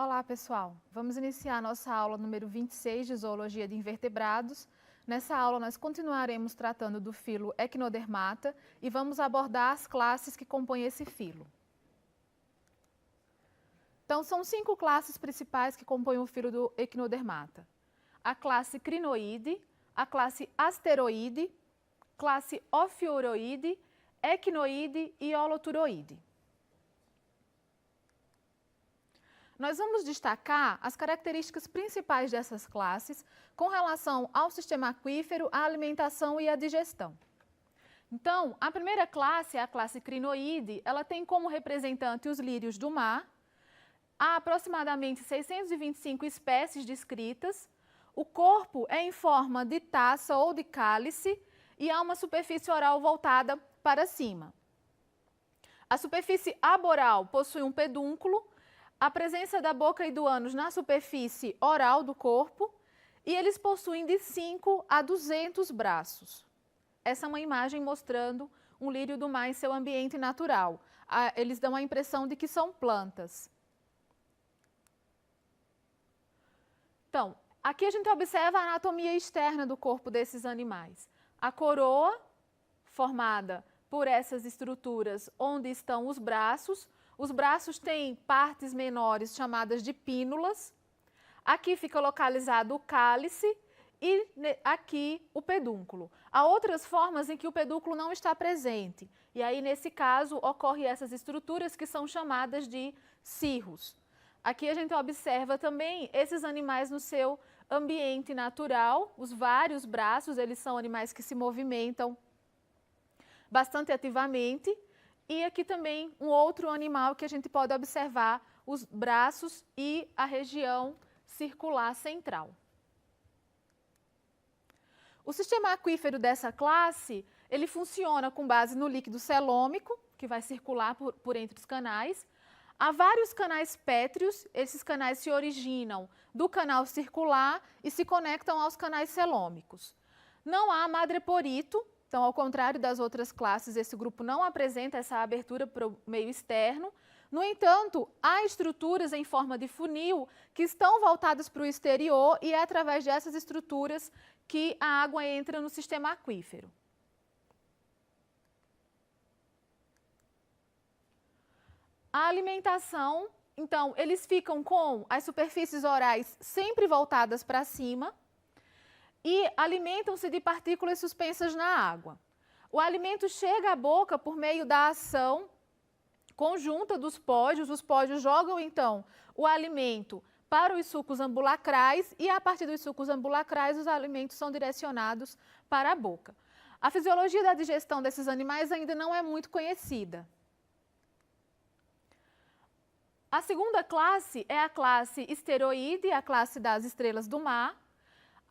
Olá, pessoal! Vamos iniciar nossa aula número 26 de Zoologia de Invertebrados. Nessa aula, nós continuaremos tratando do filo Echinodermata e vamos abordar as classes que compõem esse filo. Então, são 5 classes principais que compõem o filo do Echinodermata. A classe Crinoide, a classe Asteroide, classe Ophiuroide, Echinoide e Holoturoide. Nós vamos destacar as características principais dessas classes com relação ao sistema aquífero, à alimentação e à digestão. Então, a primeira classe, a classe Crinoide, ela tem como representante os lírios do mar. Há aproximadamente 625 espécies descritas. O corpo é em forma de taça ou de cálice e há uma superfície oral voltada para cima. A superfície aboral possui um pedúnculo, a presença da boca e do ânus na superfície oral do corpo, e eles possuem de 5 a 200 braços. Essa é uma imagem mostrando um lírio do mar em seu ambiente natural. Eles dão a impressão de que são plantas. Então, aqui a gente observa a anatomia externa do corpo desses animais. A coroa, formada por essas estruturas onde estão os braços. Os braços têm partes menores chamadas de pínulas. Aqui fica localizado o cálice e aqui o pedúnculo. Há outras formas em que o pedúnculo não está presente. E aí, nesse caso, ocorrem essas estruturas que são chamadas de cirros. Aqui a gente observa também esses animais no seu ambiente natural. Os vários braços, eles são animais que se movimentam bastante ativamente. E aqui também um outro animal que a gente pode observar os braços e a região circular central. O sistema aquífero dessa classe, ele funciona com base no líquido celômico, que vai circular por entre os canais. Há vários canais pétreos, esses canais se originam do canal circular e se conectam aos canais celômicos. Não há madreporito. Então, ao contrário das outras classes, esse grupo não apresenta essa abertura para o meio externo. No entanto, há estruturas em forma de funil que estão voltadas para o exterior e é através dessas estruturas que a água entra no sistema aquífero. A alimentação, então, eles ficam com as superfícies orais sempre voltadas para cima e alimentam-se de partículas suspensas na água. O alimento chega à boca por meio da ação conjunta dos pódios. Os pódios jogam, então, o alimento para os sucos ambulacrais e, a partir dos sucos ambulacrais, os alimentos são direcionados para a boca. A fisiologia da digestão desses animais ainda não é muito conhecida. A segunda classe é a classe Esteroide, a classe das estrelas do mar.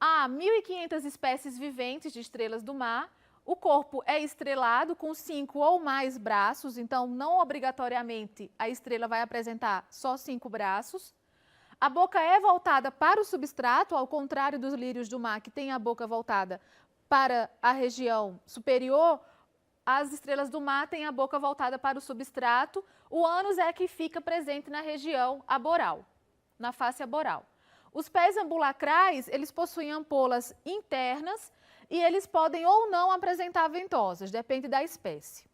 Há 1.500 espécies viventes de estrelas do mar. O corpo é estrelado com 5 ou mais braços, então não obrigatoriamente a estrela vai apresentar só 5 braços. A boca é voltada para o substrato, ao contrário dos lírios do mar, que tem a boca voltada para a região superior. As estrelas do mar têm a boca voltada para o substrato. O ânus é que fica presente na região aboral, na face aboral. Os pés ambulacrais, eles possuem ampolas internas e eles podem ou não apresentar ventosas, depende da espécie.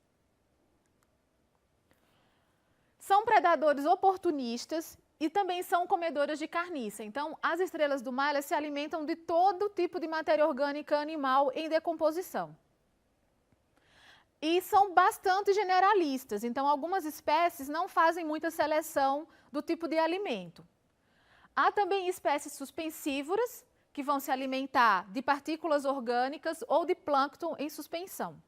São predadores oportunistas e também são comedoras de carniça. Então, as estrelas do mar, elas se alimentam de todo tipo de matéria orgânica animal em decomposição. E são bastante generalistas, então algumas espécies não fazem muita seleção do tipo de alimento. Há também espécies suspensívoras, que vão se alimentar de partículas orgânicas ou de plâncton em suspensão.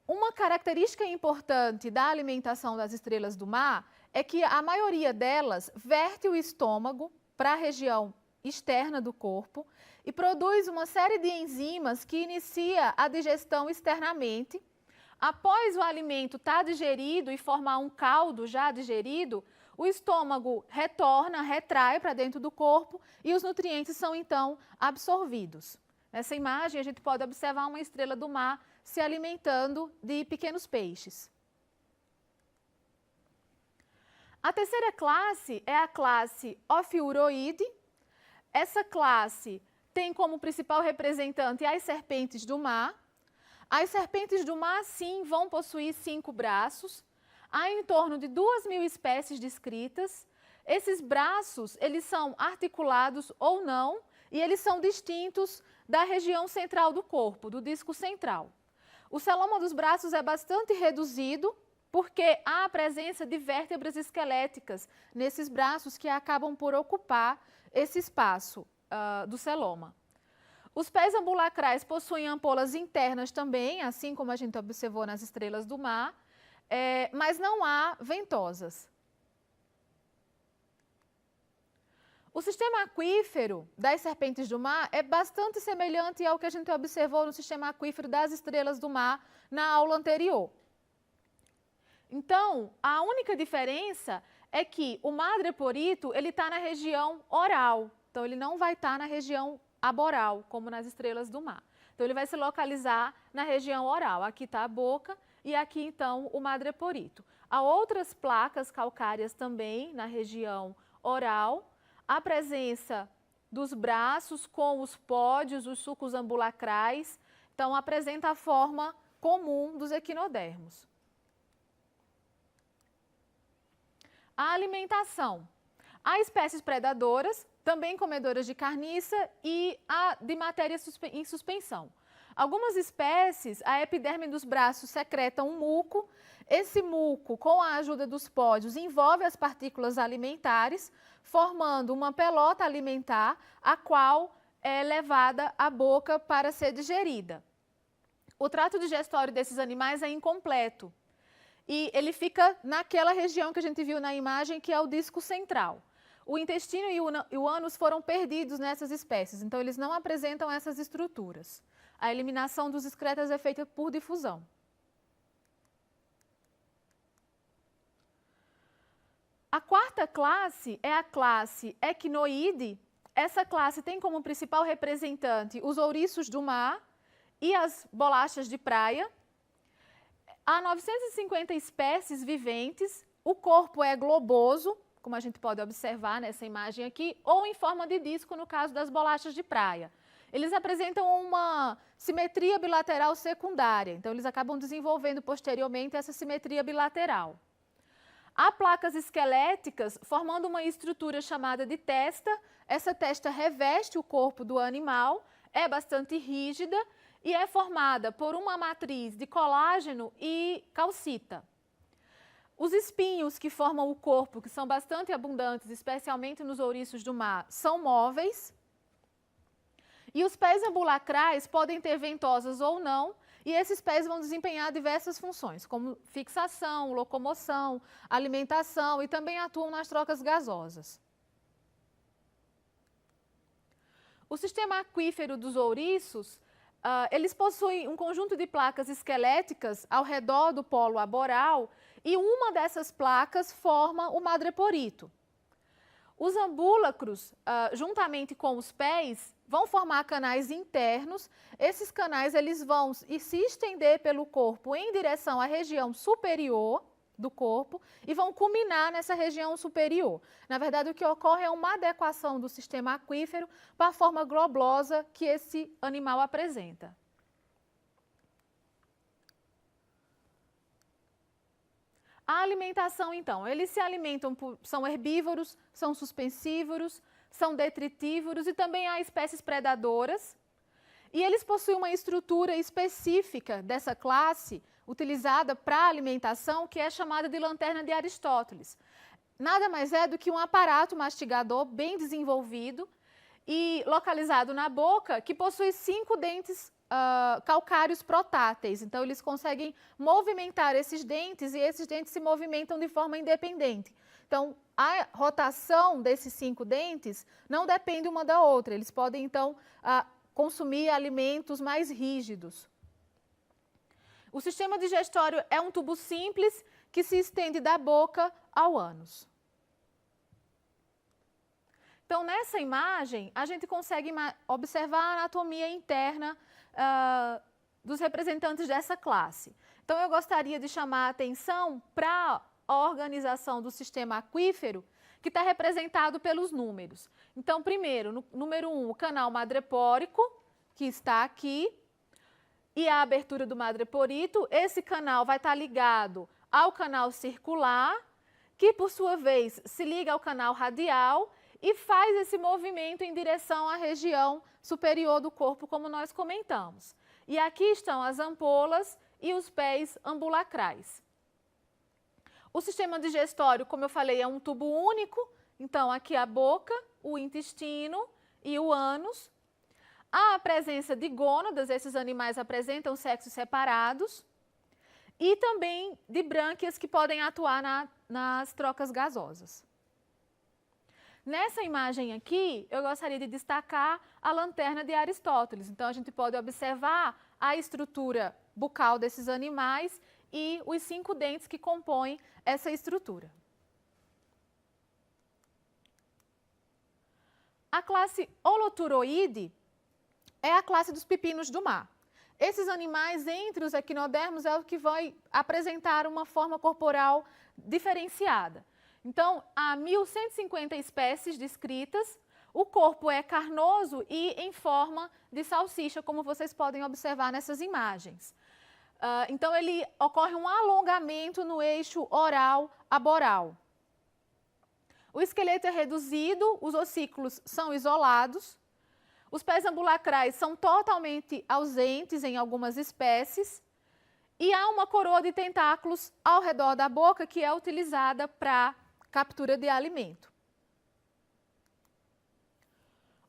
Uma característica importante da alimentação das estrelas do mar é que a maioria delas verte o estômago para a região externa do corpo e produz uma série de enzimas que inicia a digestão externamente. Após o alimento estar digerido e formar um caldo já digerido, o estômago retorna, retrai para dentro do corpo e os nutrientes são então absorvidos. Nessa imagem a gente pode observar uma estrela do mar se alimentando de pequenos peixes. A terceira classe é a classe Ophiuroide. Essa classe tem como principal representante as serpentes do mar. As serpentes do mar, sim, vão possuir 5 braços. Há em torno de 2.000 espécies descritas. Esses braços, eles são articulados ou não, e eles são distintos da região central do corpo, do disco central. O celoma dos braços é bastante reduzido, porque há a presença de vértebras esqueléticas nesses braços que acabam por ocupar esse espaço do celoma. Os pés ambulacrais possuem ampolas internas também, assim como a gente observou nas estrelas do mar, mas não há ventosas. O sistema aquífero das serpentes do mar é bastante semelhante ao que a gente observou no sistema aquífero das estrelas do mar na aula anterior. Então, a única diferença é que o madreporito ele está na região oral, então ele não vai estar na região aboral, como nas estrelas do mar. Então, ele vai se localizar na região oral. Aqui está a boca e aqui, então, o madreporito. Há outras placas calcárias também na região oral. A presença dos braços com os pódios, os sulcos ambulacrais, então apresenta a forma comum dos equinodermos. A alimentação. Há espécies predadoras, também comedoras de carniça e a de matéria em suspensão. Algumas espécies, a epiderme dos braços secreta um muco. Esse muco, com a ajuda dos pódios, envolve as partículas alimentares, formando uma pelota alimentar, a qual é levada à boca para ser digerida. O trato digestório desses animais é incompleto e ele fica naquela região que a gente viu na imagem, que é o disco central. O intestino e o ânus foram perdidos nessas espécies, então eles não apresentam essas estruturas. A eliminação dos excretas é feita por difusão. A quarta classe é a classe equinoide. Essa classe tem como principal representante os ouriços do mar e as bolachas de praia. Há 950 espécies viventes, o corpo é globoso, como a gente pode observar nessa imagem aqui, ou em forma de disco no caso das bolachas de praia. Eles apresentam uma simetria bilateral secundária, então eles acabam desenvolvendo posteriormente essa simetria bilateral. Há placas esqueléticas formando uma estrutura chamada de testa. Essa testa reveste o corpo do animal, é bastante rígida e é formada por uma matriz de colágeno e calcita. Os espinhos que formam o corpo, que são bastante abundantes, especialmente nos ouriços do mar, são móveis. E os pés ambulacrais podem ter ventosas ou não, e esses pés vão desempenhar diversas funções, como fixação, locomoção, alimentação e também atuam nas trocas gasosas. O sistema aquífero dos ouriços, eles possuem um conjunto de placas esqueléticas ao redor do polo aboral e uma dessas placas forma o madreporito. Os ambúlacros, juntamente com os pés, vão formar canais internos. Esses canais eles vão se estender pelo corpo em direção à região superior do corpo e vão culminar nessa região superior. Na verdade, o que ocorre é uma adequação do sistema aquífero para a forma globosa que esse animal apresenta. A alimentação, então, eles se alimentam são herbívoros, são suspensívoros, são detritívoros e também há espécies predadoras. E eles possuem uma estrutura específica dessa classe, utilizada para alimentação, que é chamada de lanterna de Aristóteles. Nada mais é do que um aparato mastigador bem desenvolvido e localizado na boca, que possui 5 dentes calcários protáteis. Então, eles conseguem movimentar esses dentes e esses dentes se movimentam de forma independente. Então, a rotação desses 5 dentes não depende uma da outra. Eles podem, então, consumir alimentos mais rígidos. O sistema digestório é um tubo simples que se estende da boca ao ânus. Então, nessa imagem, a gente consegue observar a anatomia interna dos representantes dessa classe. Então, eu gostaria de chamar a atenção para a organização do sistema aquífero, que está representado pelos números. Então, primeiro, no número 1, o canal madrepórico, que está aqui, e a abertura do madreporito. Esse canal vai estar ligado ao canal circular, que por sua vez se liga ao canal radial e faz esse movimento em direção à região superior do corpo, como nós comentamos. E aqui estão as ampolas e os pés ambulacrais. O sistema digestório, como eu falei, é um tubo único, então aqui a boca, o intestino e o ânus. Há a presença de gônadas, esses animais apresentam sexos separados, e também de brânquias que podem atuar nas trocas gasosas. Nessa imagem aqui, eu gostaria de destacar a lanterna de Aristóteles. Então, a gente pode observar a estrutura bucal desses animais e os 5 dentes que compõem essa estrutura. A classe Holoturoide é a classe dos pepinos do mar. Esses animais, entre os equinodermos, é o que vai apresentar uma forma corporal diferenciada. Então, há 1.150 espécies descritas, o corpo é carnoso e em forma de salsicha, como vocês podem observar nessas imagens. Então, ocorre um alongamento no eixo oral-aboral. O esqueleto é reduzido, os ossículos são isolados, os pés ambulacrais são totalmente ausentes em algumas espécies e há uma coroa de tentáculos ao redor da boca que é utilizada para captura de alimento.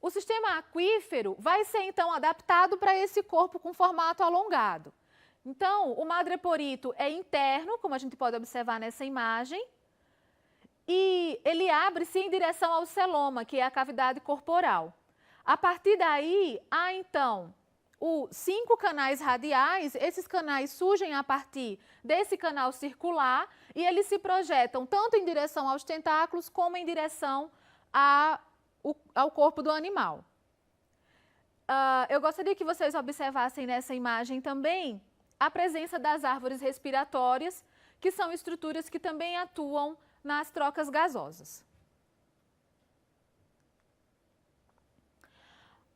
O sistema aquífero vai ser então adaptado para esse corpo com formato alongado. Então, o madreporito é interno, como a gente pode observar nessa imagem, e ele abre-se em direção ao celoma, que é a cavidade corporal. A partir daí, há então os 5 canais radiais, esses canais surgem a partir desse canal circular e eles se projetam tanto em direção aos tentáculos como em direção ao corpo do animal. Eu gostaria que vocês observassem nessa imagem também a presença das árvores respiratórias, que são estruturas que também atuam nas trocas gasosas.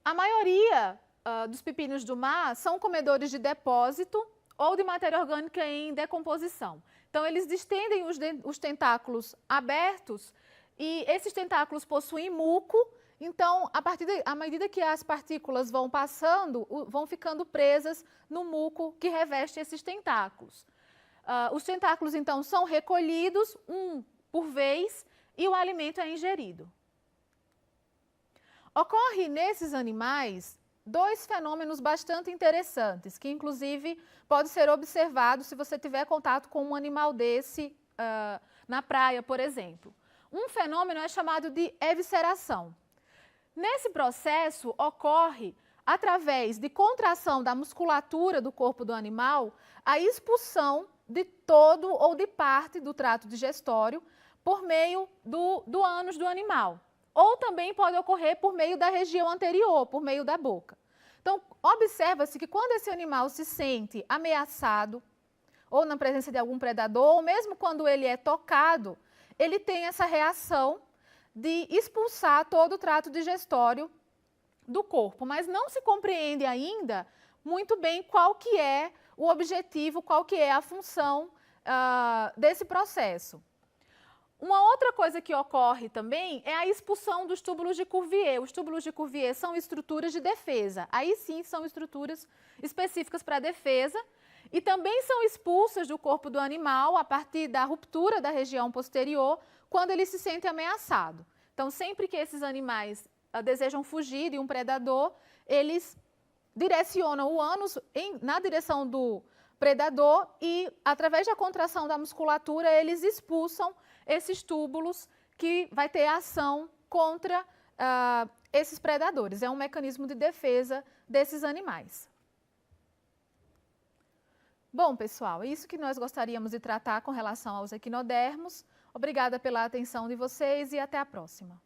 A maioria dos pepinos do mar são comedores de depósito ou de matéria orgânica em decomposição. Então, eles distendem os tentáculos abertos e esses tentáculos possuem muco. Então, à medida que as partículas vão passando, vão ficando presas no muco que reveste esses tentáculos. Os tentáculos, então, são recolhidos, um por vez, e o alimento é ingerido. Ocorre nesses animais 2 fenômenos bastante interessantes, que inclusive pode ser observado se você tiver contato com um animal desse na praia, por exemplo. Um fenômeno é chamado de evisceração. Nesse processo ocorre, através de contração da musculatura do corpo do animal, a expulsão de todo ou de parte do trato digestório por meio do ânus do animal. Ou também pode ocorrer por meio da região anterior, por meio da boca. Então, observa-se que quando esse animal se sente ameaçado, ou na presença de algum predador, ou mesmo quando ele é tocado, ele tem essa reação de expulsar todo o trato digestório do corpo. Mas não se compreende ainda muito bem qual que é o objetivo, qual que é a função desse processo. Uma outra coisa que ocorre também é a expulsão dos túbulos de Cuvier. Os túbulos de Cuvier são estruturas de defesa. Aí sim são estruturas específicas para defesa e também são expulsas do corpo do animal a partir da ruptura da região posterior quando ele se sente ameaçado. Então, sempre que esses animais desejam fugir de um predador, eles direcionam o ânus na direção do predador e, através da contração da musculatura, eles expulsam esses túbulos que vai ter ação contra esses predadores. É um mecanismo de defesa desses animais. Bom, pessoal, é isso que nós gostaríamos de tratar com relação aos equinodermos. Obrigada pela atenção de vocês e até a próxima.